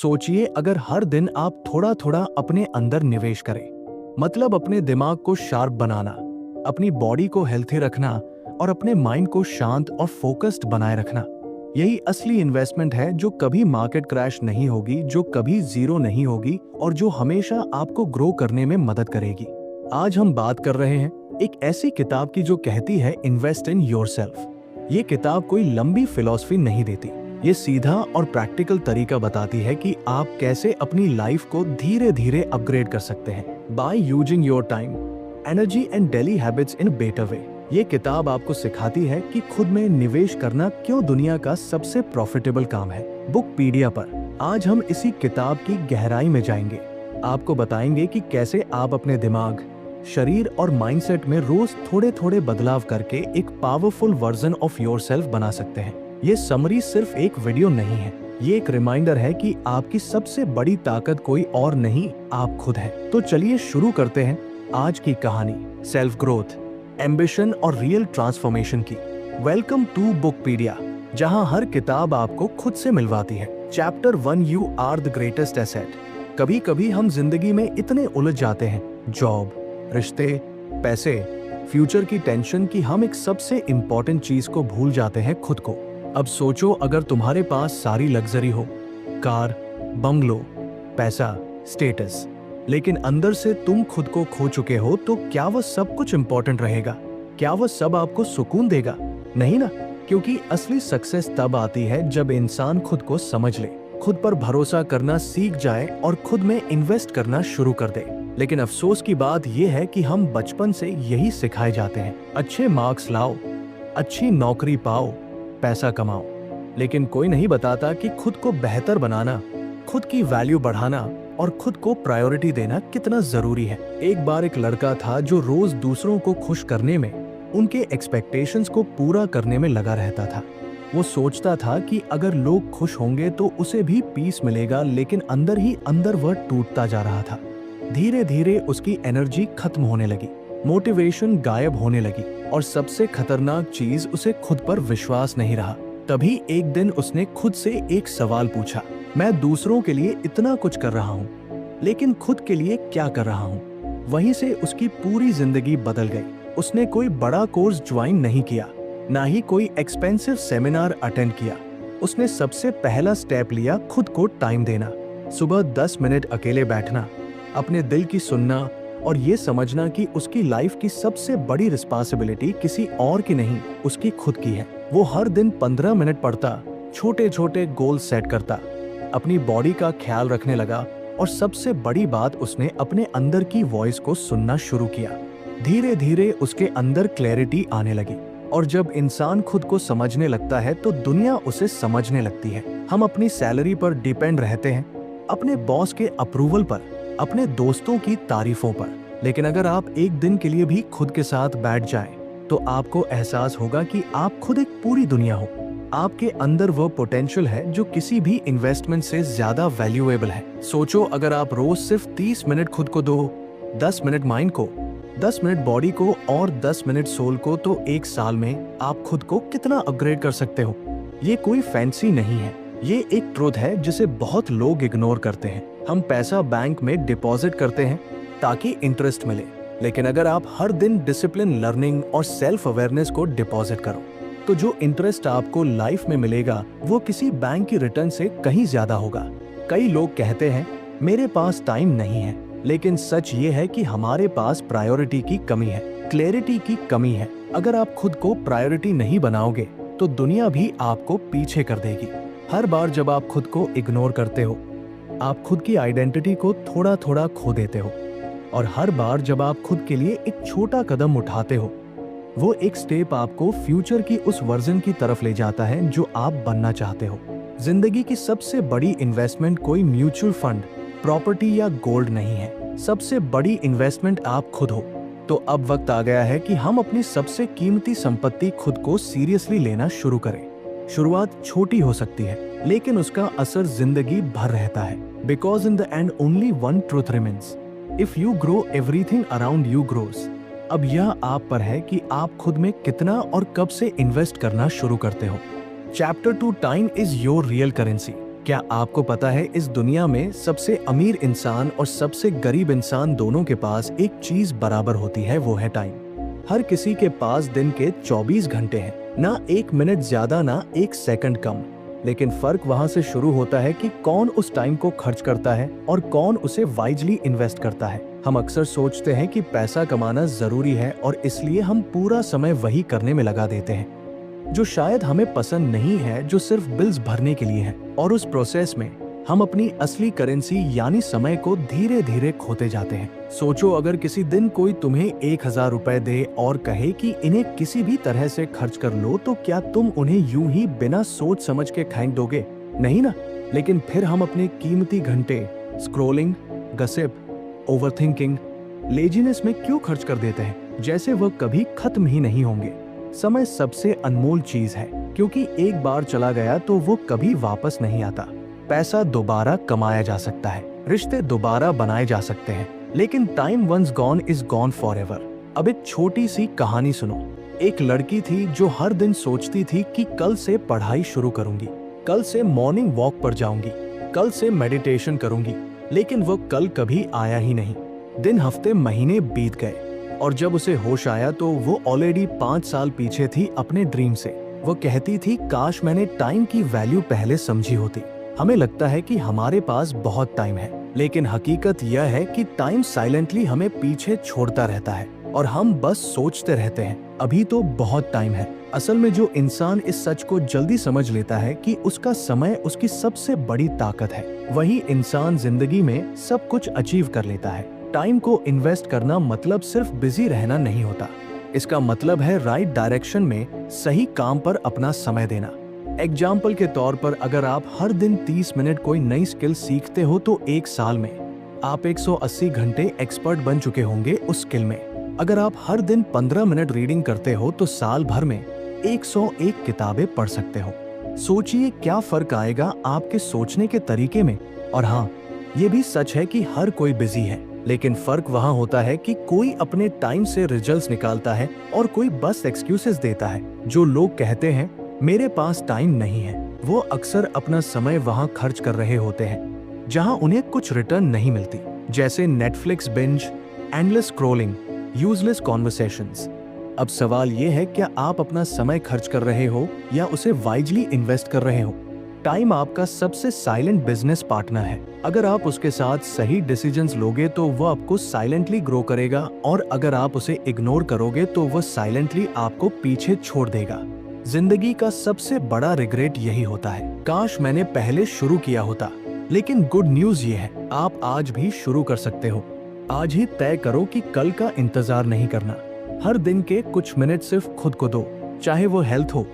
सोचिए अगर हर दिन आप थोड़ा थोड़ा अपने अंदर निवेश करें, मतलब अपने दिमाग को शार्प बनाना, अपनी बॉडी को हेल्थी रखना और अपने माइंड को शांत और फोकस्ड बनाए रखना। यही असली इन्वेस्टमेंट है जो कभी मार्केट क्रैश नहीं होगी, जो कभी जीरो नहीं होगी और जो हमेशा आपको ग्रो करने में मदद करेगी। आज हम बात कर रहे हैं एक ऐसी किताब की जो कहती है इन्वेस्ट इन योरसेल्फ। ये किताब कोई लंबी फिलॉसफी नहीं देती, ये सीधा और प्रैक्टिकल तरीका बताती है कि आप कैसे अपनी लाइफ को धीरे धीरे अपग्रेड कर सकते हैं by using your time, energy and daily habits in better way. ये किताब आपको सिखाती है कि खुद में निवेश करना क्यों दुनिया का सबसे प्रॉफिटेबल काम है। बुकपीडिया पर आज हम इसी किताब की गहराई में जाएंगे। आपको बताएंगे कि कैसे आप अपने दिमाग, शरीर और माइंडसेट में रोज थोड़े थोड़े बदलाव करके एक पावरफुल वर्जन ऑफ योरसेल्फ बना सकते हैं। ये समरी सिर्फ एक वीडियो नहीं है, ये एक रिमाइंडर है कि आपकी सबसे बड़ी ताकत कोई और नहीं, आप खुद हैं। तो चलिए शुरू करते हैं आज की कहानी, सेल्फ ग्रोथ, एम्बिशन और रियल ट्रांसफॉर्मेशन की। वेलकम टू बुकपीडिया, जहां हर किताब आपको खुद से मिलवाती है। Chapter 1, you are the greatest asset. कभी कभी हम जिंदगी में इतने उलझ जाते हैं, जॉब, रिश्ते, पैसे, फ्यूचर की टेंशन, कि हम एक सबसे इंपॉर्टेंट चीज को भूल जाते हैं, खुद को। अब सोचो अगर तुम्हारे पास सारी लग्जरी हो, कार, बंगलो, पैसा, स्टेटस, लेकिन अंदर से तुम खुद को खो चुके हो, तो क्या वह सब कुछ इंपॉर्टेंट रहेगा? क्या वह सब आपको सुकून देगा? नहीं ना, क्योंकि असली सक्सेस तब आती है जब इंसान खुद को समझ ले, खुद पर भरोसा करना सीख जाए और खुद में इन्वेस्ट करना शुरू कर दे। लेकिन अफसोस की बात यह है कि हम बचपन से यही सिखाए जाते हैं, अच्छे मार्क्स लाओ, अच्छी नौकरी पाओ, पैसा कमाओ, लेकिन कोई नहीं बताता कि खुद को बेहतर बनाना, खुद की वैल्यू बढ़ाना और खुद को प्रायोरिटी देना कितना जरूरी है। एक बार एक लड़का था जो रोज दूसरों को खुश करने में, उनके एक्सपेक्टेशंस को पूरा करने में लगा रहता था। वो सोचता था कि अगर लोग खुश होंगे तो उसे भी पीस मिलेगा, लेकिन अंदर ही अंदर वह टूटता जा रहा था। धीरे धीरे उसकी एनर्जी खत्म होने लगी, मोटिवेशन गायब होने लगी और सबसे खतरनाक चीज, उसे खुद पर विश्वास नहीं रहा। तभी एक दिन उसने खुद से एक सवाल पूछा, मैं दूसरों के लिए इतना कुछ कर रहा हूँ, लेकिन खुद के लिए क्या कर रहा हूँ? वहीं से उसकी पूरी जिंदगी बदल गई। उसने कोई बड़ा कोर्स ज्वाइन नहीं किया, ना ही कोई एक्सपेंसिव सेमिनार अटेंड किया। उसने सबसे पहला स्टेप लिया, खुद को टाइम देना। सुबह 10 मिनट अकेले बैठना, अपने दिल की सुनना और ये समझना कि उसकी लाइफ की सबसे बड़ी रिस्पॉन्सिबिलिटी किसी और की नहीं, उसकी खुद की है। वो हर दिन 15 मिनट पढ़ता, छोटे छोटे गोल सेट करता, अपनी बॉडी का ख्याल रखने लगा और सबसे बड़ी बात, उसने अपने अंदर की वॉइस को सुनना शुरू किया। धीरे धीरे उसके अंदर क्लैरिटी आने लगी और जब इंसान खुद को समझने लगता है तो दुनिया उसे समझने लगती है। हम अपनी सैलरी पर डिपेंड रहते हैं, अपने बॉस के अप्रूवल पर, अपने दोस्तों की तारीफों पर, लेकिन अगर आप एक दिन के लिए भी खुद के साथ बैठ जाएं, तो आपको एहसास होगा कि आप खुद एक पूरी दुनिया हो। आपके अंदर वो पोटेंशियल है जो किसी भी इन्वेस्टमेंट से ज्यादा वैल्यूएबल है। सोचो अगर आप रोज सिर्फ 30 मिनट खुद को दो, 10 मिनट माइंड को, 10 मिनट बॉडी को और 10 मिनट सोल को, तो एक साल में आप खुद को कितना अपग्रेड कर सकते हो। ये कोई फैंसी नहीं है, ये एक ट्रूथ है जिसे बहुत लोग इग्नोर करते हैं। हम पैसा बैंक में डिपॉजिट करते हैं ताकि इंटरेस्ट मिले, लेकिन अगर आप हर दिन डिसिप्लिन, लर्निंग और सेल्फ अवेयरनेस को डिपॉजिट करो, तो जो इंटरेस्ट आपको लाइफ में मिलेगा वो किसी बैंक की रिटर्न से कहीं ज्यादा होगा। कई लोग कहते हैं मेरे पास टाइम नहीं है, लेकिन सच ये है कि हमारे पास प्रायोरिटी की कमी है, क्लैरिटी की कमी है। अगर आप खुद को प्रायोरिटी नहीं बनाओगे तो दुनिया भी आपको पीछे कर देगी। हर बार जब आप खुद को इग्नोर करते हो, आप खुद की आइडेंटिटी को थोड़ा थोड़ा खो देते हो, और हर बार जब आप खुद के लिए एक छोटा कदम उठाते हो, वो एक स्टेप आपको फ्यूचर की उस वर्जन की तरफ ले जाता है जो आप बनना चाहते हो। जिंदगी की सबसे बड़ी इन्वेस्टमेंट कोई म्यूचुअल फंड, प्रॉपर्टी या गोल्ड नहीं है, सबसे बड़ी इन्वेस्टमेंट आप खुद हो। तो अब वक्त आ गया है कि हम अपनी सबसे कीमती संपत्ति, खुद को सीरियसली लेना शुरू करें। शुरुआत छोटी हो सकती है, लेकिन उसका असर जिंदगी भर रहता है। Because in the end only one truth remains, if you grow everything around you grows. अब यह आप पर है कि आप खुद में कितना और कब से इन्वेस्ट करना शुरू करते हो। Chapter 2, time is your real currency. क्या आपको पता है इस दुनिया में सबसे अमीर इंसान और सबसे गरीब इंसान दोनों के पास एक चीज बराबर होती है, वो है टाइम। हर किसी के पास दिन के 24 घंटे हैं, ना एक मिनट ज्यादा ना एक सेकंड कम। लेकिन फर्क वहां से शुरू होता है कि कौन उस टाइम को खर्च करता है और कौन उसे वाइजली इन्वेस्ट करता है। हम अक्सर सोचते हैं कि पैसा कमाना जरूरी है और इसलिए हम पूरा समय वही करने में लगा देते हैं जो शायद हमें पसंद नहीं है, जो सिर्फ बिल्स भरने के लिए है। और उस प्रोसेस में हम अपनी असली करेंसी यानी समय को धीरे धीरे खोते जाते हैं। सोचो, अगर किसी दिन कोई तुम्हें 1000 रुपए दे और कहे कि इन्हें किसी भी तरह से खर्च कर लो, तो क्या तुम उन्हें यूं ही बिना सोच समझ के फेंक दोगे? नहीं ना। लेकिन फिर हम अपने कीमती घंटे स्क्रोलिंग, गसिप, ओवरथिंकिंग, लेजीनेस में क्यों खर्च कर देते हैं, जैसे वह कभी खत्म ही नहीं होंगे। समय सबसे अनमोल चीज है, क्योंकि एक बार चला गया तो वो कभी वापस नहीं आता। पैसा दोबारा कमाया जा सकता है, रिश्ते दोबारा बनाए जा सकते हैं, लेकिन time once gone is gone forever. अब एक छोटी सी कहानी सुनो। एक लड़की थी जो हर दिन सोचती थी कि कल से पढ़ाई शुरू करूंगी, कल से मॉर्निंग वॉक पर जाऊंगी, कल से मेडिटेशन करूंगी, लेकिन वो कल कभी आया ही नहीं। दिन, हफ्ते, महीने बीत गए और जब उसे होश आया तो वो ऑलरेडी 5 साल पीछे थी अपने ड्रीम से। वो कहती थी, काश मैंने टाइम की वैल्यू पहले समझी होती। हमें लगता है कि हमारे पास बहुत टाइम है, लेकिन हकीकत यह है कि टाइम साइलेंटली हमें पीछे छोड़ता रहता है और हम बस सोचते रहते हैं अभी तो बहुत टाइम है। असल में जो इंसान इस सच को जल्दी समझ लेता है कि उसका समय उसकी सबसे बड़ी ताकत है, वही इंसान जिंदगी में सब कुछ अचीव कर लेता है। टाइम को इन्वेस्ट करना मतलब सिर्फ बिजी रहना नहीं होता, इसका मतलब है राइट डायरेक्शन में सही काम पर अपना समय देना। एग्जाम्पल के तौर पर, अगर आप हर दिन 30 मिनट कोई नई स्किल सीखते हो तो एक साल में आप 180 घंटे एक्सपर्ट बन चुके होंगे उस स्किल में। अगर आप हर दिन 15 मिनट रीडिंग करते हो तो साल भर में 101 किताबें पढ़ सकते हो। सोचिए क्या फर्क आएगा आपके सोचने के तरीके में। और हाँ, ये भी सच है कि हर कोई बिजी है, लेकिन फर्क वहां होता है कि कोई अपने टाइम से रिजल्ट्स निकालता है और कोई बस एक्सक्यूजेस देता है। जो लोग कहते हैं मेरे पास टाइम नहीं है, वो अक्सर अपना समय वहां खर्च कर रहे होते हैं जहां उन्हें कुछ रिटर्न नहीं मिलती, जैसे Netflix binge, endless scrolling, useless conversations. अब सवाल ये है, क्या आप अपना समय खर्च कर रहे हो या उसे वाइजली इन्वेस्ट कर रहे हो? टाइम आपका सबसे साइलेंट बिजनेस पार्टनर है। अगर आप उसके साथ सही डिसीजंस लोगे तो वो आपको साइलेंटली ग्रो करेगा, और अगर आप उसे इग्नोर करोगे तो वो साइलेंटली आपको पीछे छोड़ देगा। जिंदगी का सबसे बड़ा रिग्रेट यही होता है, काश मैंने पहले शुरू किया होता। लेकिन गुड न्यूज ये है, आप आज भी शुरू कर सकते हो। आज ही तय करो कि कल का इंतजार नहीं करना। हर दिन के कुछ मिनट सिर्फ खुद को दो, चाहे वो हेल्थ हो,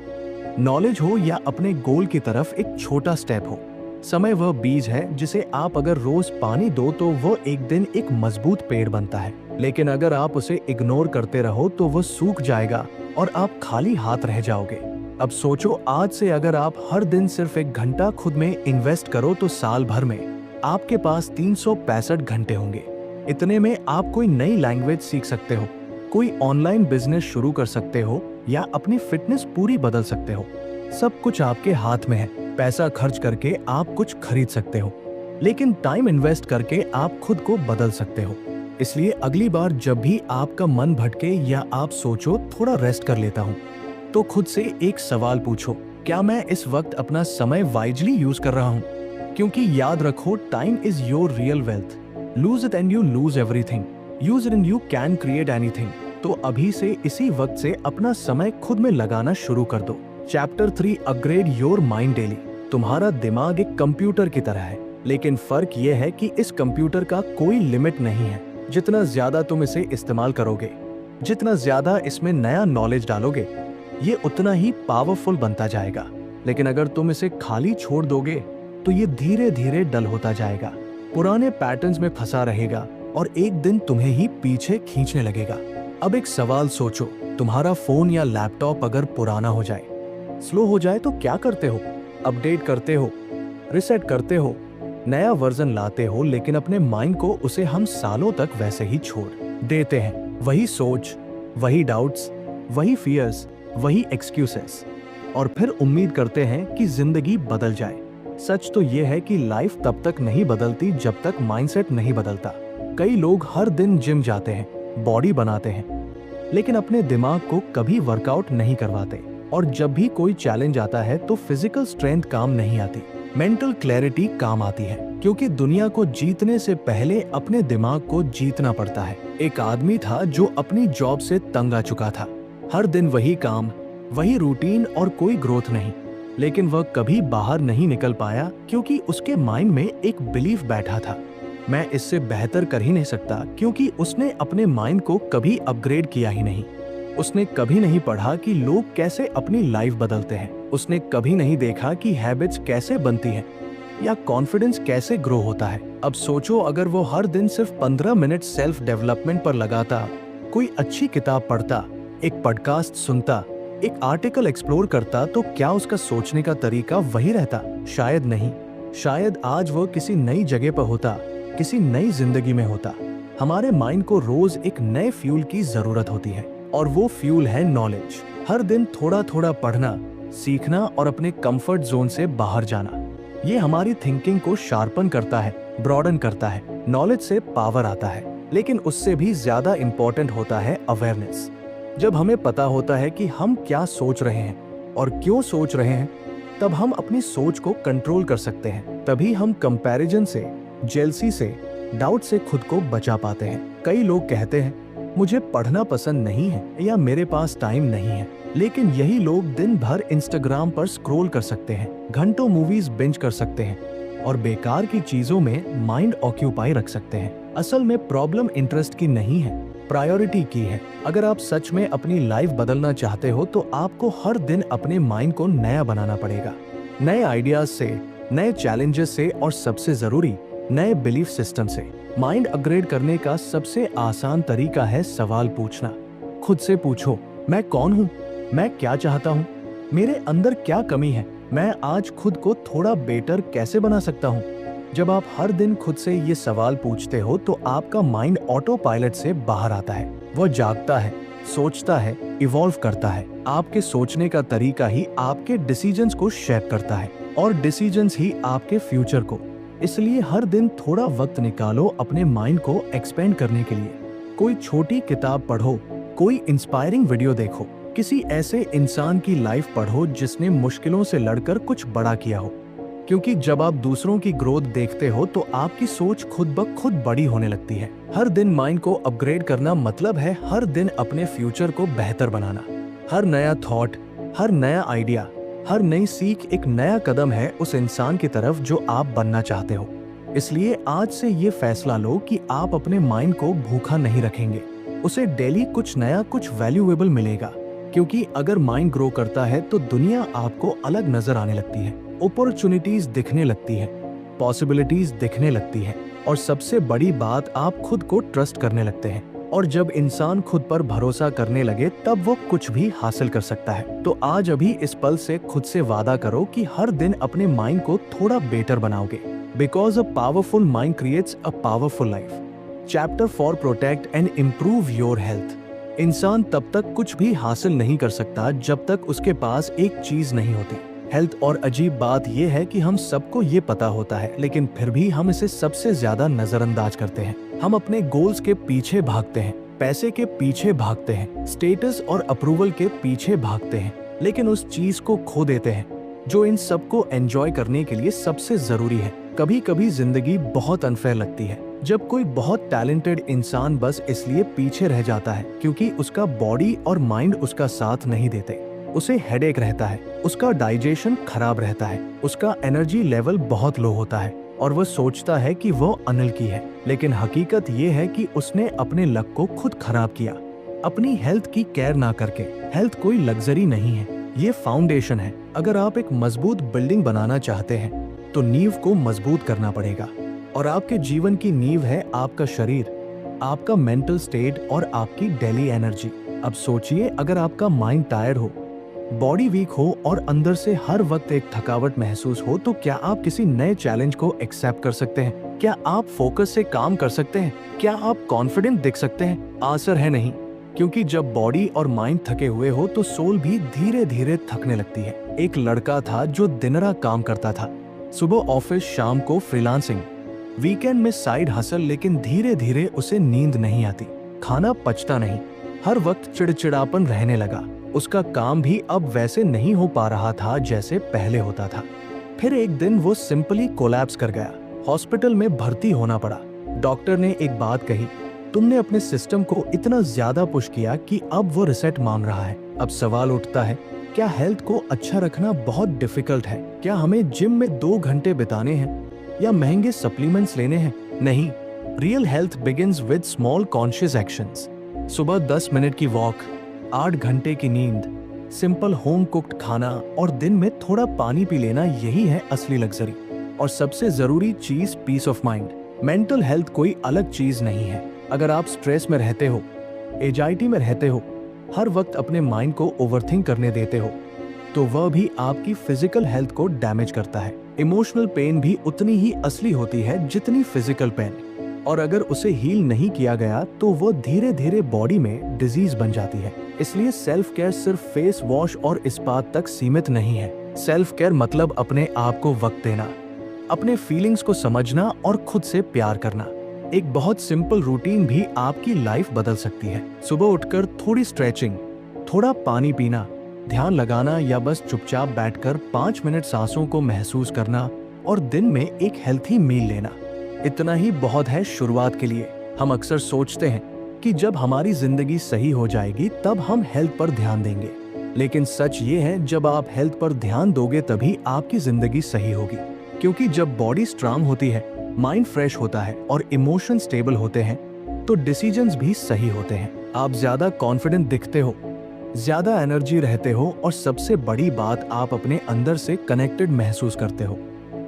नॉलेज हो या अपने गोल की तरफ एक छोटा स्टेप हो। समय वह बीज है जिसे आप अगर रोज पानी दो तो वो एक दिन एक मजबूत पेड़ बनता है, लेकिन अगर आप उसे इग्नोर करते रहो तो वो सूख जाएगा और आप खाली हाथ रह जाओगे। अब सोचो, आज से अगर आप हर दिन सिर्फ 1 घंटा खुद में इन्वेस्ट करो तो साल भर में आपके पास 365 घंटे होंगे। इतने में आप कोई नई लैंग्वेज सीख सकते हो, कोई ऑनलाइन बिजनेस शुरू कर सकते हो या अपनी फिटनेस पूरी बदल सकते हो। सब कुछ आपके हाथ में है। पैसा खर्च करके आप कुछ खरीद सकते हो, लेकिन टाइम इन्वेस्ट करके आप खुद को बदल सकते हो। इसलिए अगली बार जब भी आपका मन भटके या आप सोचो थोड़ा रेस्ट कर लेता हूँ, तो खुद से एक सवाल पूछो, क्या मैं इस वक्त अपना समय वाइजली यूज कर रहा हूँ? क्योंकि याद रखो, time is your real wealth. Lose it and you lose everything, use it and you can create anything. तो अभी से इसी वक्त से अपना समय खुद में लगाना शुरू कर दो। Chapter 3, upgrade your mind daily. तुम्हारा दिमाग एक कंप्यूटर की तरह है, लेकिन फर्क यह है कि इस कंप्यूटर का कोई लिमिट नहीं है। जितना ज्यादा तुम इसे इस्तेमाल करोगे, जितना ज्यादा इसमें नया नॉलेज डालोगे, ये उतना ही पावरफुल बनता जाएगा। लेकिन अगर तुम इसे खाली छोड़ दोगे तो ये धीरे धीरे डल होता जाएगा, पुराने पैटर्न्स में फंसा रहेगा और एक दिन तुम्हें ही पीछे खींचने लगेगा। अब एक सवाल सोचो, तुम्हारा फोन या लैपटॉप अगर पुराना हो जाए, स्लो हो जाए तो क्या करते हो? अपडेट करते हो, रिसेट करते हो, नया वर्जन लाते हो, लेकिन अपने माइंड को उसे हम सालों तक वैसे ही छोड़ देते हैं। वही सोच, वही डाउट्स, वही फियर्स, वही एक्सक्यूजेस, और फिर उम्मीद करते हैं कि जिंदगी बदल जाए। सच तो ये है कि लाइफ तब तक नहीं बदलती जब तक माइंडसेट नहीं बदलता। कई लोग हर दिन जिम जाते हैं, बॉडी बनाते हैं, लेकिन अपने दिमाग को कभी वर्कआउट नहीं करवाते। और जब भी कोई चैलेंज आता है तो फिजिकल स्ट्रेंथ काम नहीं आती, मेंटल क्लैरिटी काम आती है, क्योंकि दुनिया को जीतने से पहले अपने दिमाग को जीतना पड़ता है। एक आदमी था जो अपनी जॉब से तंग आ चुका था। हर दिन वही काम, वही रूटीन और कोई ग्रोथ नहीं। लेकिन वह कभी बाहर नहीं निकल पाया क्योंकि उसके माइंड में एक बिलीफ बैठा था, मैं इससे बेहतर कर ही नहीं सकता, क्योंकि उसने अपने माइंड को कभी अपग्रेड किया ही नहीं। उसने कभी नहीं पढ़ा कि लोग कैसे अपनी लाइफ बदलते हैं। उसने कभी नहीं देखा कि हैबिट्स कैसे बनती हैं या कॉन्फिडेंस कैसे ग्रो होता है। अब सोचो, अगर वो हर दिन सिर्फ 15 मिनट सेल्फ डेवलपमेंट पर लगाता, कोई अच्छी किताब पढ़ता, एक पॉडकास्ट सुनता, एक आर्टिकल एक्सप्लोर करता, तो क्या उसका सोचने का तरीका वही रहता? शायद नहीं। शायद आज वो किसी नई जगह पर होता, किसी नई जिंदगी में होता। हमारे माइंड को रोज एक नए फ्यूल की जरूरत होती है, और वो फ्यूल है नॉलेज। हर दिन थोड़ा थोड़ा पढ़ना, सीखना और अपने कंफर्ट जोन से बाहर जाना। ये हमारी थिंकिंग को शार्पन करता है, ब्रॉडन करता है। नॉलेज से पावर आता है, लेकिन उससे भी ज्यादा इंपॉर्टेंट होता है अवेयरनेस। जब हमें पता होता है कि हम क्या सोच रहे हैं और क्यों सोच रहे हैं, तब हम अपनी सोच को कंट्रोल कर सकते हैं। तभी हम कंपैरिजन से, जेलसी से, डाउट से खुद को बचा पाते हैं। कई लोग कहते हैं, मुझे पढ़ना पसंद नहीं है या मेरे पास टाइम नहीं है, लेकिन यही लोग दिन भर इंस्टाग्राम पर स्क्रॉल कर सकते हैं, घंटों मूवीज बिंज कर सकते हैं और बेकार की चीजों में माइंड ऑक्यूपाई रख सकते हैं। असल में प्रॉब्लम इंटरेस्ट की नहीं है, प्रायोरिटी की है। अगर आप सच में अपनी लाइफ बदलना चाहते हो तो आपको हर दिन अपने माइंड को नया बनाना पड़ेगा, नए आइडियाज से, नए चैलेंजेस से और सबसे जरूरी नए बिलीफ सिस्टम से। माइंड अपग्रेड करने का सबसे आसान तरीका है सवाल पूछना। खुद से पूछो, मैं कौन हूँ, मैं क्या चाहता हूँ, मेरे अंदर क्या कमी है, मैं आज खुद को थोड़ा बेटर कैसे बना सकता हूँ। जब आप हर दिन खुद से ये सवाल पूछते हो तो आपका माइंड ऑटो पायलट से बाहर आता है। वह जागता है, सोचता है, इवॉल्व करता है। आपके सोचने का तरीका ही आपके डिसीजंस को शेप करता है और डिसीजंस ही आपके फ्यूचर को। इसलिए हर दिन थोड़ा वक्त निकालो अपने माइंड को एक्सपेंड करने के लिए। कोई छोटी किताब पढ़ो, कोई इंस्पायरिंग वीडियो देखो, किसी ऐसे इंसान की लाइफ पढ़ो जिसने मुश्किलों से लड़कर कुछ बड़ा किया हो। क्योंकि जब आप दूसरों की ग्रोथ देखते हो तो आपकी सोच खुद ब खुद बड़ी होने लगती है। हर दिन माइंड को अपग्रेड करना मतलब है हर दिन अपने फ्यूचर को बेहतर बनाना। हर नया थॉट, हर नया आइडिया, हर नई सीख एक नया कदम है उस इंसान की तरफ जो आप बनना चाहते हो। इसलिए आज से ये फैसला लो कि आप अपने माइंड को भूखा नहीं रखेंगे। उसे डेली कुछ नया, कुछ वैल्यूएबल मिलेगा। क्योंकि अगर माइंड ग्रो करता है तो दुनिया आपको अलग नजर आने लगती है, अपॉर्चुनिटीज दिखने लगती है, पॉसिबिलिटीज दिखने लगती है और सबसे बड़ी बात, आप खुद को ट्रस्ट करने लगते हैं। और जब इंसान खुद पर भरोसा करने लगे तब वो कुछ भी हासिल कर सकता है। तो आज अभी इस पल से खुद से वादा करो कि हर दिन अपने माइंड को थोड़ा बेटर बनाओगे। Because a powerful mind creates a powerful life. Chapter for protect and improve your health. इंसान तब तक कुछ भी हासिल नहीं कर सकता जब तक उसके पास एक चीज नहीं होती, हेल्थ। और अजीब बात यह है कि हम सबको ये पता होता है, लेकिन फिर भी हम इसे सबसे ज्यादा नजरअंदाज करते हैं। हम अपने गोल्स के पीछे भागते हैं, पैसे के पीछे भागते हैं, स्टेटस और अप्रूवल के पीछे भागते हैं, लेकिन उस चीज को खो देते हैं जो इन सबको एंजॉय करने के लिए सबसे जरूरी है। कभी कभी जिंदगी बहुत अनफेयर लगती है जब कोई बहुत टैलेंटेड इंसान बस इसलिए पीछे रह जाता है क्योंकि उसका बॉडी और माइंड उसका साथ नहीं देते। उसे हेडेक रहता है, उसका डाइजेशन खराब रहता है, उसका एनर्जी लेवल बहुत लो होता है और वह सोचता है कि वो अनलकी है। लेकिन हकीकत ये है कि उसने अपने लक को खुद खराब किया, अपनी हेल्थ की केयर ना करके। हेल्थ कोई लग्जरी नहीं है, ये फाउंडेशन है। अगर आप एक मजबूत बिल्डिंग बनाना चाहते हैं तो नींव को मजबूत करना पड़ेगा, और आपके जीवन की नींव है आपका शरीर, आपका मेंटल स्टेट और आपकी डेली एनर्जी। अब सोचिए, अगर आपका माइंड टायर्ड हो, बॉडी वीक हो और अंदर से हर वक्त एक थकावट महसूस हो, तो क्या आप किसी नए चैलेंज को एक्सेप्ट कर सकते हैं? क्या आप फोकस से काम कर सकते हैं? क्या आप कॉन्फिडेंट दिख सकते हैं? आंसर है नहीं, क्योंकि जब बॉडी और माइंड थके हुए हो तो सोल भी धीरे धीरे थकने लगती है। एक लड़का था जो दिन रात काम करता था, सुबह ऑफिस, शाम को फ्रीलांसिंग, वीकेंड में साइड हसल, लेकिन धीरे धीरे उसे नींद नहीं आती, खाना पचता नहीं, हर वक्त चिड़चिड़ापन रहने लगा। उसका काम भी अब वैसे नहीं हो पा रहा था जैसे पहले होता था। फिर एक दिन वो सिंपली कोलैप्स कर गया। हॉस्पिटल में भर्ती होना पड़ा। डॉक्टर ने एक बात कही, तुमने अपने सिस्टम को इतना ज्यादा पुश किया कि अब वो रिसेट मांग रहा है। अब सवाल उठता है, क्या हेल्थ को अच्छा रखना बहुत डिफिकल्ट है? क्या हमें जिम में 2 घंटे बिताने हैं या महंगे सप्लीमेंट्स लेने हैं? नहीं, real health begins with small conscious actions. सुबह 10 मिनट की वॉक, 8 घंटे की नींद, सिंपल होम कुक्ड खाना और दिन में थोड़ा पानी पी लेना, यही है असली लग्जरी। और सबसे जरूरी चीज, peace of mind. Mental health कोई अलग चीज नहीं है। अगर आप स्ट्रेस में रहते हो, एंजाइटी में रहते हो, हर वक्त अपने माइंड को ओवरथिंक करने देते हो, तो वह भी आपकी फिजिकल हेल्थ को डैमेज करता है। इमोशनल पेन भी उतनी ही असली होती है जितनी फिजिकल पेन, और अगर उसे हील नहीं किया गया तो वो धीरे धीरे बॉडी में डिजीज बन जाती है। इसलिए सेल्फ केयर सिर्फ फेस वॉश और इस्पात तक सीमित नहीं है। सेल्फ केयर मतलब अपने आप को वक्त देना, अपने फीलिंग्स को समझना और खुद से प्यार करना। एक बहुत सिंपल रूटीन भी आपकी लाइफ बदल सकती है। सुबह उठकर थोड़ी स्ट्रेचिंग, थोड़ा पानी पीना, ध्यान लगाना या बस चुपचाप बैठकर 5 मिनट सांसों को महसूस करना और दिन में एक हेल्थी मील लेना, इतना ही बहुत है शुरुआत के लिए। हम अक्सर सोचते हैं कि जब हमारी जिंदगी सही हो जाएगी तब हम हेल्थ पर ध्यान देंगे, लेकिन सच ये है, जब आप हेल्थ पर ध्यान दोगे तभी आपकी जिंदगी सही होगी। क्योंकि जब बॉडी स्ट्रांग होती है, माइंड फ्रेश होता है और इमोशन स्टेबल होते हैं, तो डिसीजंस भी सही होते हैं। आप ज्यादा कॉन्फिडेंट दिखते हो, ज्यादा एनर्जी रहते हो और सबसे बड़ी बात, आप अपने अंदर से कनेक्टेड महसूस करते हो।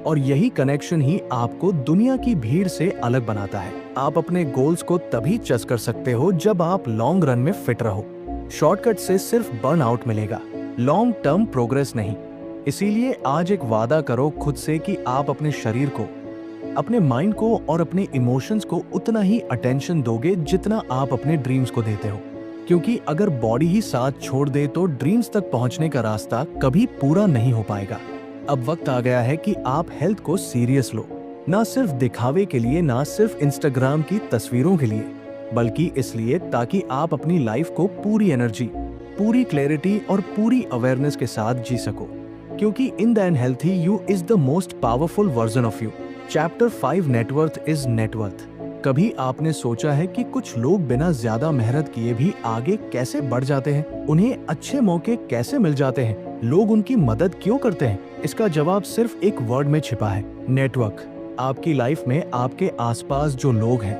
और यही कनेक्शन ही आपको दुनिया की भीड़ से अलग बनाता है। आप अपने गोल्स को तभी चेस कर सकते हो जब आप लॉन्ग रन में फिट रहो। शॉर्टकट से सिर्फ बर्न आउट मिलेगा, लॉन्ग टर्म प्रोग्रेस नहीं। इसीलिए आज एक वादा करो खुद से कि आप अपने शरीर को, अपने माइंड को और अपने इमोशंस को उतना ही अटेंशन दोगे जितना आप अपने ड्रीम्स को देते हो। क्योंकि अगर बॉडी ही साथ छोड़ दे तो ड्रीम्स तक पहुंचने का रास्ता कभी पूरा नहीं हो पाएगा। अब वक्त आ गया है कि आप हेल्थ को सीरियस लो, ना सिर्फ दिखावे के लिए, ना सिर्फ इंस्टाग्राम की तस्वीरों के लिए, बल्कि इसलिए ताकि आप अपनी लाइफ को पूरी एनर्जी, पूरी क्लैरिटी और पूरी अवेयरनेस के साथ जी सको। क्योंकि इन the and healthy you is the most powerful version of you. Chapter 5, net worth is net worth. कभी आपने सोचा है कि कुछ लोग बिना ज्यादा मेहनत किए भी आगे कैसे बढ़ जाते हैं? उन्हें अच्छे मौके कैसे मिल जाते हैं? लोग उनकी मदद क्यों करते हैं? इसका जवाब सिर्फ एक वर्ड में छिपा है, नेटवर्क। आपकी लाइफ में आपके आसपास जो लोग हैं,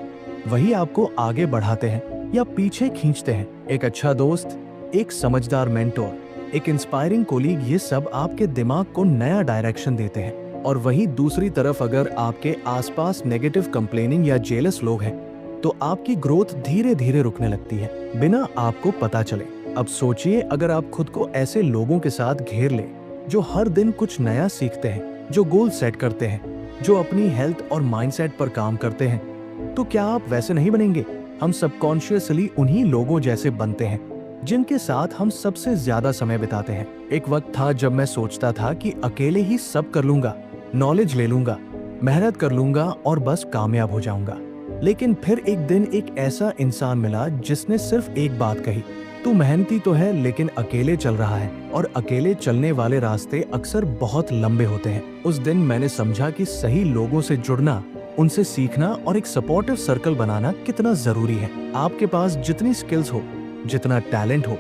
वही आपको आगे बढ़ाते हैं या पीछे खींचते हैं। एक अच्छा दोस्त, एक समझदार मेंटोर, एक इंस्पायरिंग कोलीग, ये सब आपके दिमाग को नया डायरेक्शन देते हैं। और वहीं दूसरी तरफ अगर आपके आसपास नेगेटिव कंप्लेनिंग या जेलस लोग हैं, तो आपकी ग्रोथ धीरे धीरे रुकने लगती है, बिना आपको पता चले। अब सोचिए, अगर आप खुद को ऐसे लोगों के साथ घेर ले जो हर दिन कुछ नया सीखते हैं, जो गोल सेट करते हैं, जो अपनी हेल्थ और माइंडसेट पर काम करते हैं, तो क्या आप वैसे नहीं बनेंगे? हम सबकॉन्शियसली उन्हीं लोगों जैसे बनते हैं जिनके साथ हम सबसे ज्यादा समय बिताते हैं। एक वक्त था जब मैं सोचता था कि अकेले ही सब कर लूंगा, नॉलेज ले लूंगा, मेहनत कर लूंगा और बस कामयाब हो जाऊंगा। लेकिन फिर एक दिन एक ऐसा इंसान मिला जिसने सिर्फ एक बात कही, तू मेहनती तो है लेकिन अकेले चल रहा है, और अकेले चलने वाले रास्ते अक्सर बहुत लंबे होते हैं। उस दिन मैंने समझा कि सही लोगों से जुड़ना, उनसे सीखना और एक सपोर्टिव सर्कल बनाना कितना जरूरी है। आपके पास जितनी स्किल्स हो, जितना टैलेंट हो,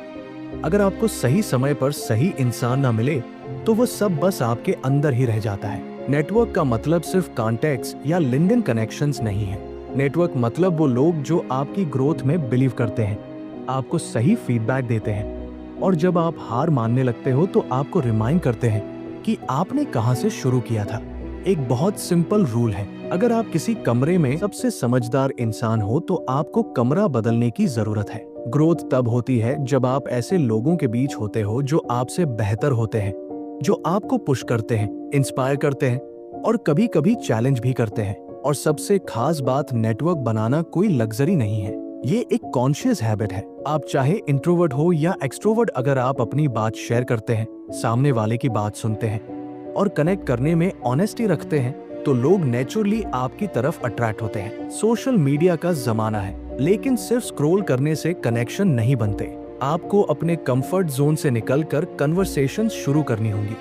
अगर आपको सही समय पर सही इंसान ना मिले तो वो सब बस आपके अंदर ही रह जाता है। नेटवर्क का मतलब सिर्फ कॉन्टैक्ट्स या लिंक्डइन कनेक्शंस नहीं है। नेटवर्क मतलब वो लोग जो आपकी ग्रोथ में बिलीव करते हैं, आपको सही फीडबैक देते हैं, और जब आप हार मानने लगते हो तो आपको रिमाइंड करते हैं कि आपने कहां से शुरू किया था। एक बहुत सिंपल रूल है, अगर आप किसी कमरे में सबसे समझदार इंसान हो तो आपको कमरा बदलने की जरूरत है। ग्रोथ तब होती है जब आप ऐसे लोगों के बीच होते हो जो आपसे बेहतर होते हैं, जो आपको पुश करते हैं, इंस्पायर करते हैं और कभी कभी चैलेंज भी करते हैं। और सबसे खास बात, नेटवर्क बनाना कोई लग्जरी नहीं है, ये एक कॉन्शियस हैबिट है। आप चाहे इंट्रोवर्ट हो या एक्सट्रोवर्ट, अगर आप अपनी बात शेयर करते हैं, सामने वाले की बात सुनते हैं और कनेक्ट करने में ऑनेस्टी रखते हैं तो लोग नेचुरली आपकी तरफ अट्रैक्ट होते हैं। सोशल मीडिया का जमाना है, लेकिन सिर्फ स्क्रॉल करने से कनेक्शन नहीं बनते। आपको अपने कंफर्ट जोन से निकलकर कन्वर्सेशन शुरू करनी होगी,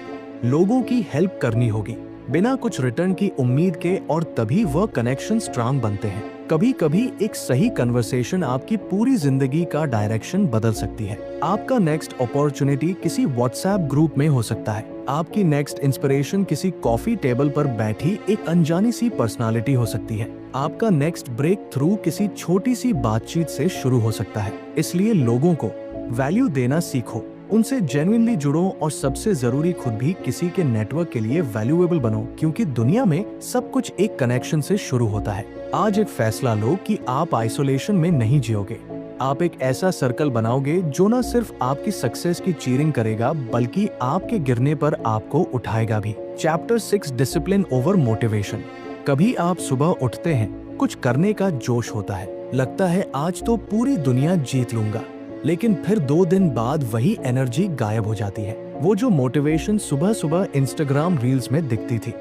लोगों की हेल्प करनी होगी बिना कुछ रिटर्न की उम्मीद के, और तभी वह कनेक्शन स्ट्रांग बनते हैं। कभी कभी एक सही कन्वर्सेशन आपकी पूरी जिंदगी का डायरेक्शन बदल सकती है। आपका नेक्स्ट अपॉर्चुनिटी किसी व्हाट्सएप ग्रुप में हो सकता है। आपकी नेक्स्ट इंस्पिरेशन किसी कॉफी टेबल पर बैठी एक अनजानी सी पर्सनालिटी हो सकती है। आपका नेक्स्ट ब्रेक थ्रू किसी छोटी सी बातचीत से शुरू हो सकता है। इसलिए लोगों को वैल्यू देना सीखो, उनसे जेन्युइनली जुड़ो और सबसे जरूरी खुद भी किसी के नेटवर्क के लिए वैल्यूएबल बनो, क्योंकि दुनिया में सब कुछ एक कनेक्शन से शुरू होता है। आज एक फैसला लो कि आप आइसोलेशन में नहीं जियोगे। आप एक ऐसा सर्कल बनाओगे जो न सिर्फ आपकी सक्सेस की चीयरिंग करेगा बल्कि आपके गिरने पर आपको उठाएगा भी। Chapter 6 discipline over motivation. कभी आप सुबह उठते हैं, कुछ करने का जोश होता है, लगता है आज तो पूरी दुनिया जीत लूंगा, लेकिन फिर 2 दिन बाद वही एनर्जी गायब हो जाती है। वो जो मोटिवेशन सुबह सुबह इंस्टाग्राम रील्स में दिखती थी,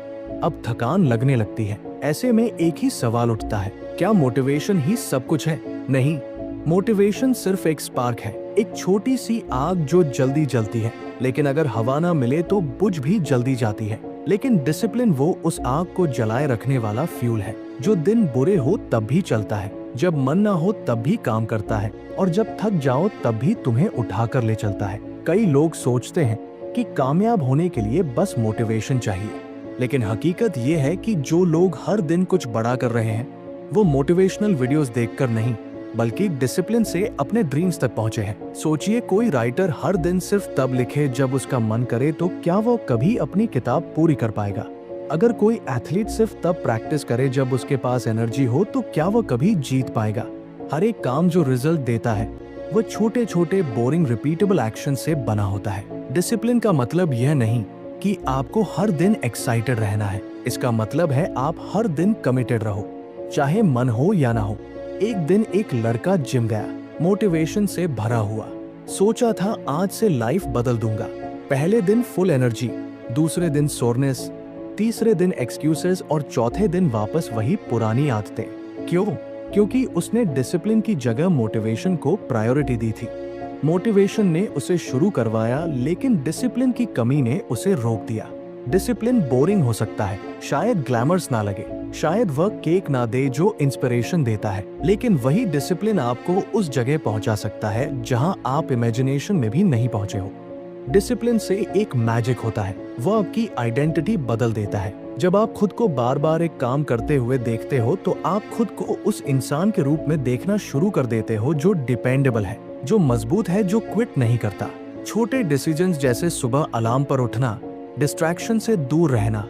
अब थकान लगने लगती है। ऐसे में एक ही सवाल उठता है, क्या मोटिवेशन ही सब कुछ है? नहीं, मोटिवेशन सिर्फ एक स्पार्क है, एक छोटी सी आग जो जल्दी जलती है, लेकिन अगर हवा ना मिले तो बुझ भी जल्दी जाती है। लेकिन डिसिप्लिन वो उस आग को जलाए रखने वाला फ्यूल है, जो दिन बुरे हो तब भी चलता है, जब मन ना हो तब भी काम करता है, और जब थक जाओ तब भी तुम्हें उठाकर ले चलता है। कई लोग सोचते हैं कि कामयाब होने के लिए बस मोटिवेशन चाहिए, लेकिन हकीकत ये है कि जो लोग हर दिन कुछ बड़ा कर रहे हैं, वो मोटिवेशनल वीडियोस देखकर नहीं बल्कि डिसिप्लिन से अपने ड्रीम्स तक पहुंचे हैं। सोचिए, कोई राइटर हर दिन सिर्फ तब लिखे जब उसका मन करे, तो क्या वो कभी अपनी किताब पूरी कर पाएगा? अगर कोई एथलीट सिर्फ तब प्रैक्टिस करे जब उसके पास एनर्जी हो, तो क्या वो कभी जीत पाएगा? हर एक काम जो रिजल्ट देता है वो छोटे छोटे बोरिंग रिपीटेबल एक्शन से बना होता है। डिसिप्लिन का मतलब यह नहीं कि आपको हर दिन एक्साइटेड रहना है, इसका मतलब है आप हर दिन कमिटेड रहो, चाहे मन हो या ना हो। एक दिन एक लड़का जिम गया, मोटिवेशन से भरा हुआ, सोचा था आज से लाइफ बदल दूंगा। पहले दिन फुल एनर्जी, दूसरे दिन सोरनेस, तीसरे दिन एक्सक्यूजेस और चौथे दिन वापस वही पुरानी आदतें। क्यों? क्योंकि उसने डिसिप्लिन की जगह मोटिवेशन को प्रायोरिटी दी थी। मोटिवेशन ने उसे शुरू करवाया, लेकिन डिसिप्लिन की कमी ने उसे रोक दिया। डिसिप्लिन बोरिंग हो सकता है, शायद ग्लैमर्स ना लगे, शायद वह केक ना दे जो इंस्पिरेशन देता है, लेकिन वही डिसिप्लिन आपको उस जगह पहुंचा सकता है जहां आप इमेजिनेशन में भी नहीं पहुंचे हो। डिसिप्लिन से एक मैजिक होता है, वह आपकी आइडेंटिटी बदल देता है। जब आप खुद को बार बार एक काम करते हुए देखते हो, तो आप खुद को उस इंसान के रूप में देखना शुरू कर देते हो जो डिपेंडेबल है, जो मजबूत है, जो क्विट नहीं करता। छोटे डिसीजंस जैसे सुबह अलार्म पर उठना, डिस्ट्रैक्शन से दूर रहना,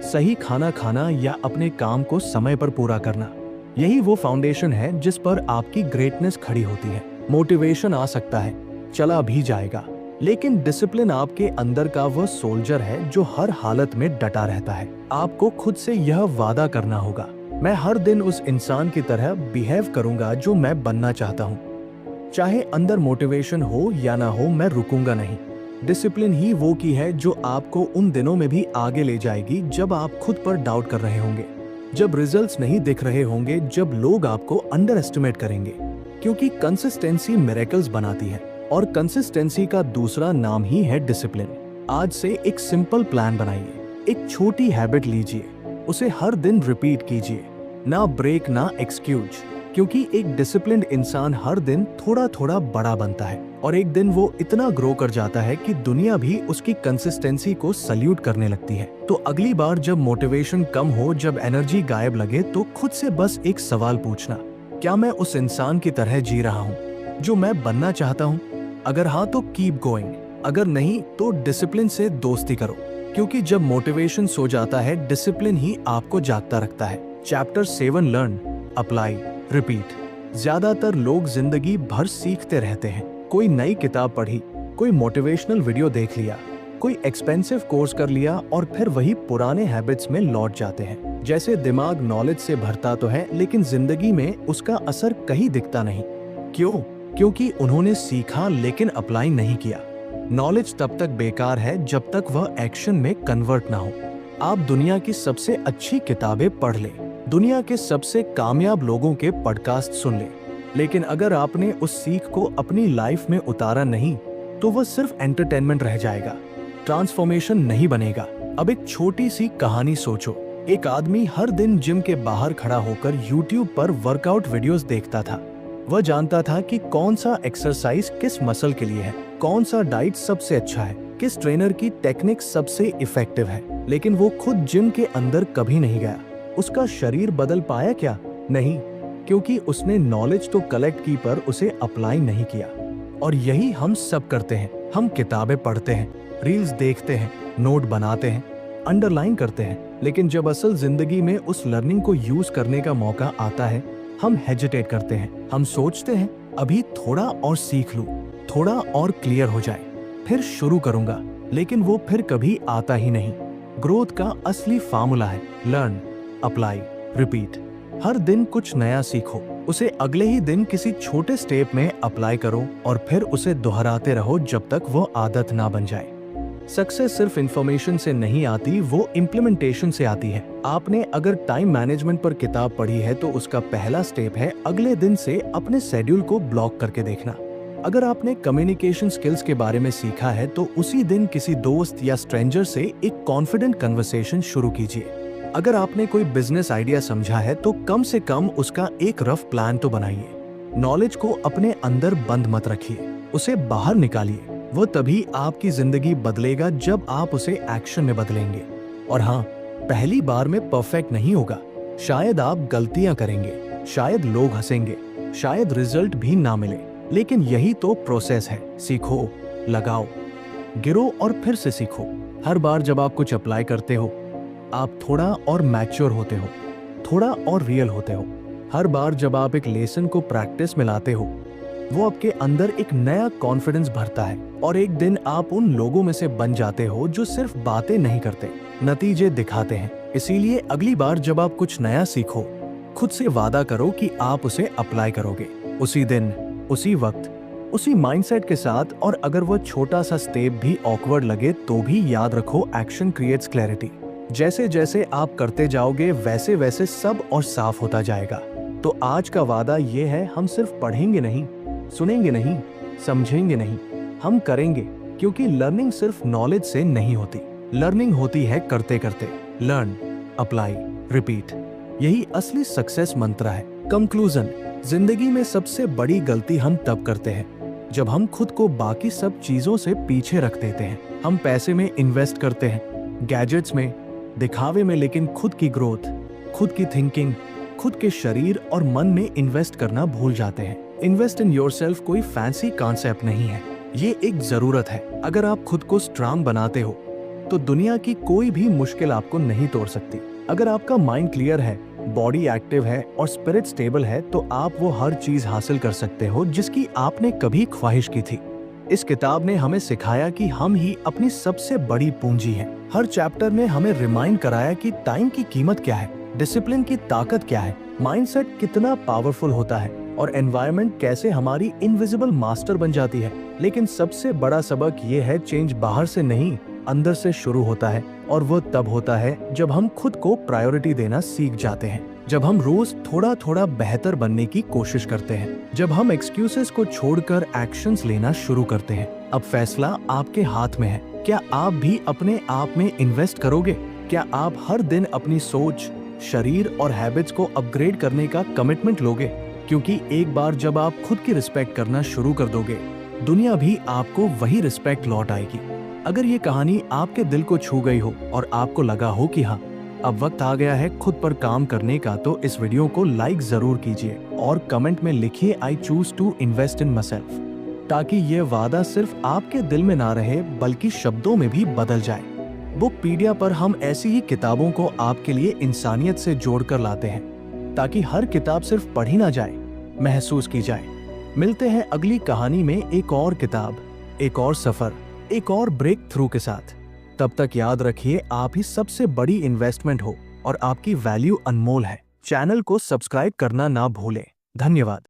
सही खाना खाना या अपने काम को समय पर पूरा करना, यही वो फाउंडेशन है जिस पर आपकी ग्रेटनेस खड़ी होती है। मोटिवेशन आ सकता है, चला भी जाएगा, लेकिन डिसिप्लिन आपके अंदर का वह सोल्जर है जो हर हालत में डटा रहता है। आपको खुद से यह वादा करना होगा, मैं हर दिन उस इंसान की तरह बिहेव करूंगा जो मैं बनना चाहता हूँ। चाहे अंदर मोटिवेशन हो या ना हो, मैं रुकूंगा नहीं। डिसिप्लिन ही वो की है जो आपको उन दिनों में भी आगे ले जाएगी जब आप खुद पर डाउट कर रहे होंगे, जब रिजल्ट्स नहीं दिख रहे होंगे, जब लोग आपको अंडर एस्टिमेट करेंगे। क्योंकि कंसिस्टेंसी मिरेकल्स बनाती है, और कंसिस्टेंसी का दूसरा नाम ही है डिसिप्लिन। आज से एक सिंपल प्लान बनाइए, एक छोटी हैबिट लीजिए, उसे हर दिन रिपीट कीजिए, ना ब्रेक ना एक्सक्यूज, क्योंकि एक डिसिप्लिन्ड इंसान हर दिन थोड़ा थोड़ा बड़ा बनता है, और एक दिन वो इतना ग्रो कर जाता है कि दुनिया भी उसकी कंसिस्टेंसी को सल्यूट करने लगती है। तो अगली बार जब मोटिवेशन कम हो, जब एनर्जी गायब लगे, तो खुद से बस एक सवाल पूछना, क्या मैं उस इंसान की तरह जी रहा हूँ जो मैं बनना चाहता हूँ? अगर हाँ तो कीप गोइंग, अगर नहीं तो डिसिप्लिन से दोस्ती करो, क्योंकि जब मोटिवेशन सो जाता है, डिसिप्लिन ही आपको जागता रखता है। Chapter 7 learn, apply, repeat. ज्यादातर लोग जिंदगी भर सीखते रहते हैं। कोई नई किताब पढ़ी, कोई मोटिवेशनल वीडियो देख लिया, कोई एक्सपेंसिव कोर्स कर लिया, और फिर वही पुराने हैबिट्स में लौट जाते हैं। जैसे दिमाग नॉलेज से भरता तो है, लेकिन जिंदगी में उसका असर कहीं दिखता नहीं। क्यों? क्योंकि उन्होंने सीखा लेकिन अप्लाई नहीं किया। नॉलेज तब तक बेकार है जब तक वह एक्शन में कन्वर्ट ना हो। आप दुनिया की सबसे अच्छी किताबें पढ़ ले, दुनिया के सबसे कामयाब लोगों के पॉडकास्ट सुन ले, लेकिन अगर आपने उस सीख को अपनी लाइफ में उतारा नहीं तो वह सिर्फ एंटरटेनमेंट रह जाएगा, ट्रांसफॉर्मेशन नहीं बनेगा। अब एक छोटी सी कहानी सोचो। एक आदमी हर दिन जिम के बाहर खड़ा होकर YouTube पर वर्कआउट वीडियोस देखता था। वह जानता था कि कौन सा एक्सरसाइज किस मसल के लिए है, कौन सा डाइट सबसे अच्छा है, किस ट्रेनर की टेक्निक सबसे इफेक्टिव है, लेकिन वो खुद जिम के अंदर कभी नहीं गया। उसका शरीर बदल पाया क्या? नहीं, क्योंकि उसने नॉलेज तो कलेक्ट की पर उसे अप्लाई नहीं किया। और यही हम सब करते हैं। हम किताबें पढ़ते हैं, रील्स देखते हैं, नोट बनाते हैं, अंडरलाइन करते हैं, लेकिन जब असल जिंदगी में उस लर्निंग को यूज करने का मौका आता है, हम हेजिटेट करते हैं। हम सोचते हैं अभी थोड़ा और सीख लूं, थोड़ा और क्लियर हो जाए, फिर शुरू करूंगा, लेकिन वो फिर कभी आता ही नहीं। ग्रोथ का असली फार्मूला है लर्न, अप्लाई, रिपीट। हर दिन कुछ नया सीखो, उसे अगले ही दिन किसी छोटे स्टेप में अप्लाई करो और फिर उसे दोहराते रहो जब तक वो आदत ना बन जाए। सक्सेस सिर्फ इंफॉर्मेशन से नहीं आती, वो इम्प्लीमेंटेशन से आती है। आपने अगर टाइम मैनेजमेंट पर किताब पढ़ी है तो उसका पहला स्टेप है अगले दिन से अपने शेड्यूल को ब्लॉक करके देखना। अगर आपने कम्युनिकेशन स्किल्स के बारे में सीखा है तो उसी दिन किसी दोस्त या स्ट्रेंजर से एक कॉन्फिडेंट कन्वर्सेशन शुरू कीजिए। अगर आपने कोई बिजनेस आइडिया समझा है तो कम से कम उसका एक रफ प्लान तो बनाइए। नॉलेज को अपने अंदर बंद मत रखिए, उसे बाहर निकालिए। वो तभी आपकी जिंदगी बदलेगा जब आप उसे एक्शन में बदलेंगे। और हाँ, पहली बार में परफेक्ट नहीं होगा। शायद आप गलतियां करेंगे, शायद लोग हंसेंगे, शायद रिजल्ट भी ना मिले, लेकिन यही तो प्रोसेस है। सीखो, लगाओ, गिरो और फिर से सीखो। हर बार जब आप कुछ अप्लाई करते हो, आप थोड़ा और मैच्योर होते हो, थोड़ा और रियल होते हो। हर बार जब आप एक लेसन को प्रैक्टिस में लाते हो, वो आपके अंदर एक नया कॉन्फिडेंस भरता है और एक दिन आप उन लोगों में से बन जाते हो जो सिर्फ बातें नहीं करते, नतीजे दिखाते हैं। इसीलिए अगली बार जब आप कुछ नया सीखो, खुद से वादा करो कि आप उसे अप्लाई करोगे, उसी दिन, उसी वक्त, उसी माइंडसेट के साथ। और अगर वो छोटा सा स्टेप भी ऑकवर्ड लगे तो भी याद रखो, एक्शन क्रिएट्स क्लैरिटी। जैसे जैसे आप करते जाओगे वैसे वैसे सब और साफ होता जाएगा। तो आज का वादा ये है, हम सिर्फ पढ़ेंगे नहीं, सुनेंगे नहीं, समझेंगे नहीं, हम करेंगे। क्योंकि लर्निंग सिर्फ नॉलेज से नहीं होती, लर्निंग होती है करते करते। लर्न, अप्लाई, रिपीट, यही असली सक्सेस मंत्र है। कंक्लूजन, जिंदगी में सबसे बड़ी गलती हम तब करते हैं जब हम खुद को बाकी सब चीजों से पीछे रख देते हैं। हम पैसे में इन्वेस्ट करते हैं, गैजेट्स में, दिखावे में, लेकिन खुद की ग्रोथ, खुद की थिंकिंग, खुद के शरीर और मन में इन्वेस्ट करना भूल जाते हैं। इन्वेस्ट इन योरसेल्फ कोई फैंसी कॉन्सेप्ट नहीं है, ये एक जरूरत है। अगर आप खुद को स्ट्रांग बनाते हो तो दुनिया की कोई भी मुश्किल आपको नहीं तोड़ सकती। अगर आपका माइंड क्लियर है, बॉडी एक्टिव है और स्पिरिट स्टेबल है तो आप वो हर चीज हासिल कर सकते हो जिसकी आपने कभी ख्वाहिश की थी। इस किताब ने हमें सिखाया कि हम ही अपनी सबसे बड़ी पूंजी हैं। हर चैप्टर ने हमें रिमाइंड कराया कि टाइम की कीमत क्या है, डिसिप्लिन की ताकत क्या है, माइंडसेट कितना पावरफुल होता है और एनवायरनमेंट कैसे हमारी इनविजिबल मास्टर बन जाती है। लेकिन सबसे बड़ा सबक ये है, चेंज बाहर से नहीं, अंदर से शुरू होता है। और वो तब होता है जब हम खुद को प्रायोरिटी देना सीख जाते हैं, जब हम रोज थोड़ा थोड़ा बेहतर बनने की कोशिश करते हैं, जब हम एक्सक्यूजेस को छोड़कर एक्शंस लेना शुरू करते हैं। अब फैसला आपके हाथ में है। क्या आप भी अपने आप में इन्वेस्ट करोगे? क्या आप हर दिन अपनी सोच, शरीर और हैबिट्स को अपग्रेड करने का कमिटमेंट लोगे? क्योंकि एक बार जब आप खुद की रिस्पेक्ट करना शुरू कर दोगे, दुनिया भी आपको वही रिस्पेक्ट लौट आएगी। अगर ये कहानी आपके दिल को छू गई हो और आपको लगा हो कि हाँ, अब वक्त आ गया है खुद पर काम करने का, तो इस वीडियो को लाइक जरूर कीजिए और कमेंट में लिखिए, I choose to invest in myself, ताकि ये वादा सिर्फ आपके दिल में ना रहे बल्कि शब्दों में भी बदल जाए। बुकपीडिया पर हम ऐसी ही किताबों को आपके लिए इंसानियत से जोड़कर लाते हैं, ताकि हर किताब सिर्फ पढ़ी ना जाए, महसूस की जाए। मिलते हैं अगली कहानी में एक और किताब, एक और सफर, एक और ब्रेक थ्रू के साथ। तब तक याद रखिए, आप ही सबसे बड़ी इन्वेस्टमेंट हो और आपकी वैल्यू अनमोल है। चैनल को सब्सक्राइब करना ना भूलें। धन्यवाद।